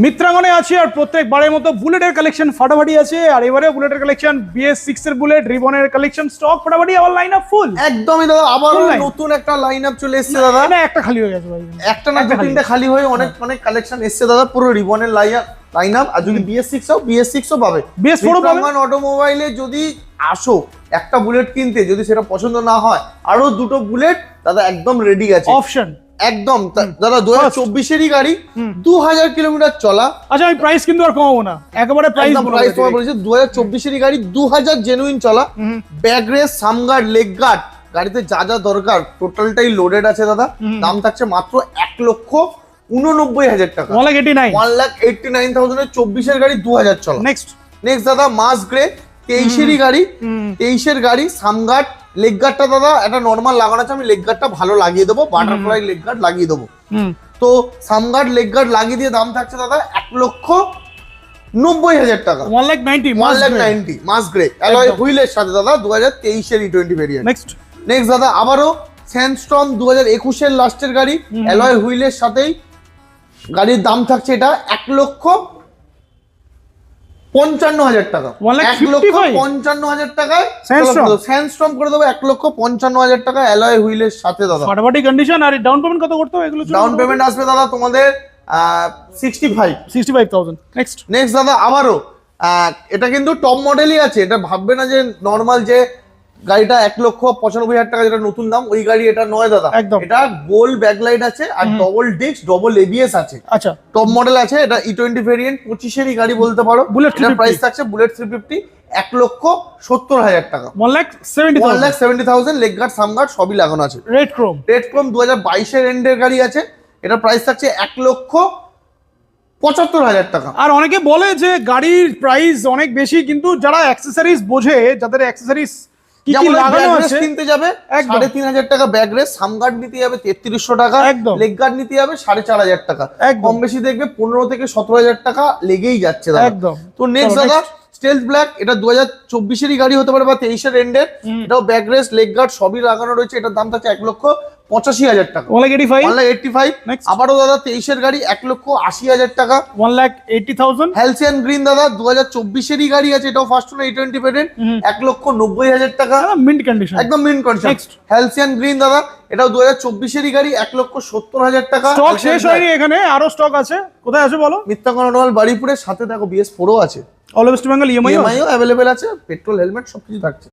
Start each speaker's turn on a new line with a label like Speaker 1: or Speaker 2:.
Speaker 1: মিত্রাঙ্গনে আছে আর প্রত্যেকবারের মতো বুলেটের কালেকশন ফাটাফাটি আছে আর এবারে বুলেটের কালেকশন BS6 এর বুলেট রিবনের কালেকশন স্টক ফাটাফাটি আবার লাইন আপ ফুল
Speaker 2: একদমই দাদা আবার নতুন একটা লাইন আপ চলে এসেছে দাদা
Speaker 1: না একটা খালি হয়ে গেছে ভাই
Speaker 2: একটা না তিনটা খালি হয়ে অনেক কালেকশন এসেছে দাদা পুরো রিবনের লাইন আপ আর যদি BS6 ও BS6 ও পাবে
Speaker 1: BS4 ও পাবে
Speaker 2: অটোমোবাইলে যদি আসো একটা বুলেট কিনতে যদি সেটা পছন্দ না হয় আরো দুটো বুলেট দাদা একদম রেডি আছে
Speaker 1: অপশন
Speaker 2: একদম দাদা 2024 এরই গাড়ি 2000 কিলোমিটার চলা।
Speaker 1: আচ্ছা আমি প্রাইস কিন্তু আর কমাবো না একেবারে প্রাইস
Speaker 2: তোমার বলেছি 2024 এরই গাড়ি 2000 জেনুইন চলা ব্যাক রেস সামগার্ড লেগ গার্ড গাড়িতে যা যা দরকার টোটালটাই লোডেড আছে দাদা। দাম থাকছে মাত্র 1,89,000 টাকা 1,89,000 এর 24 এর গাড়ি 2000 চলা।
Speaker 1: নেক্সট
Speaker 2: দাদা মাস গ্রে 23 এরই গাড়ি 23 এর গাড়ি সামগার্ড লেগ গার্ডটা দাদা একটা নরমাল লাগানো আছে আমি লেগ গার্ডটা ভালো লাগিয়ে দেবো বাটারফ্লাই লেগ গার্ড লাগিয়ে দেবো। তো সামগার্ড লেগ গার্ড লাগিয়ে দিয়ে দাম থাকছে দাদা 1,90,000 টাকা
Speaker 1: 1,90,000
Speaker 2: মাস গ্রে অ্যালয় হুইলের সাথে দাদা 2023 এর E20 ভেরিয়েন্ট। নেক্সট দাদা আবারও স্যান্ডস্টর্ম 2021 এর লাস্টের গাড়ি অ্যালয় হুইলের সাথেই গাড়ির দাম থাকছে এটা 1,55,000 টাকা 1,55,000 টাকায় স্যান্ডস্টর্ম করে দেবো 1,55,000 টাকা অ্যালয় হুইলের সাথে দাদা
Speaker 1: ফাটাফাটি কন্ডিশন। আর ডাউন পেমেন্ট কত করতে হবে এগুলো
Speaker 2: ডাউন পেমেন্ট আসবে দাদা তোমাদের
Speaker 1: 65,000। নেক্সট
Speaker 2: দাদা আবারও এটা কিন্তু টপ মডেলই আছে এটা ভাববে না যে নরমাল যে গাড়িটা 1,95,000 টাকা যেটা নতুন দাম ওই গাড়ি এটা নয় দাদা এটা গোল ব্যাকলাইট আছে আর ডবল ডিস্ক ডবল ABS আছে।
Speaker 1: আচ্ছা
Speaker 2: টপ মডেল আছে এটা E20 ভেরিয়েন্ট 25 এরই গাড়ি বলতে পারো
Speaker 1: বুলেট
Speaker 2: প্রাইস থাকছে বুলেট 350 1,70,000 টাকা
Speaker 1: 1,70,000
Speaker 2: লেগ গার্ড সামগার্ড সবই লাগানো আছে।
Speaker 1: রেড ক্রোম
Speaker 2: 2022 এর এন্ডের গাড়ি আছে এটা প্রাইস থাকছে 1,75,000 টাকা।
Speaker 1: আর অনেকে বলে যে গাড়ির প্রাইস অনেক বেশি কিন্তু যারা অ্যাকসেসরিজ বোঝে যাদের অ্যাকসেসরিজ কি কি লাগানো আছে
Speaker 2: কিনতে যাবে 3,500 টাকা ব্যাক রেস সামগার্ড নিতে যাবে 3,300 টাকা লেগ গার্ড নিতে যাবে 4,500 টাকা কম বেশি দেখবে 15 থেকে 17,000 টাকা লেগেই যাচ্ছে দাদা একদম। তো নেক্সট দাদা স্টেলথ ব্ল্যাক এটা 2024 এরই গাড়ি হতে পারে বা 23 এর এন্ডের এটাও ব্যাক রেস লেগ গার্ড সবই লাগানো রয়েছে এটার দাম থাকছে 1,85,000 টাকা 1,85,000। আবারও দাদা 23 এর গাড়ি 1,80,000 টাকা
Speaker 1: 1,80,000।
Speaker 2: হ্যালসিয়ান গ্রিন দাদা 2024 এরই গাড়ি আছে এটাও ফার্স্ট ওনার E20 ভেরিয়েন্ট 1,90,000 টাকা
Speaker 1: মিন্ট কন্ডিশন
Speaker 2: একদম মিন্ট কন্ডিশন। হ্যালসিয়ান গ্রিন দাদা এটাও 2024 এরই গাড়ি 1,70,000 টাকা
Speaker 1: স্টক শেষ হয়নি এখানে আরো স্টক আছে কোথায় আছে বলো
Speaker 2: মিত্রাঙ্গন অটোমোবাইল বাড়িপুরের সাথে দেখো BS4 ও আছে
Speaker 1: অল ওয়েস্ট বেঙ্গল EMI
Speaker 2: ও অ্যাভেলেবেল আছে পেট্রোল হেলমেট সবকিছু থাকছে।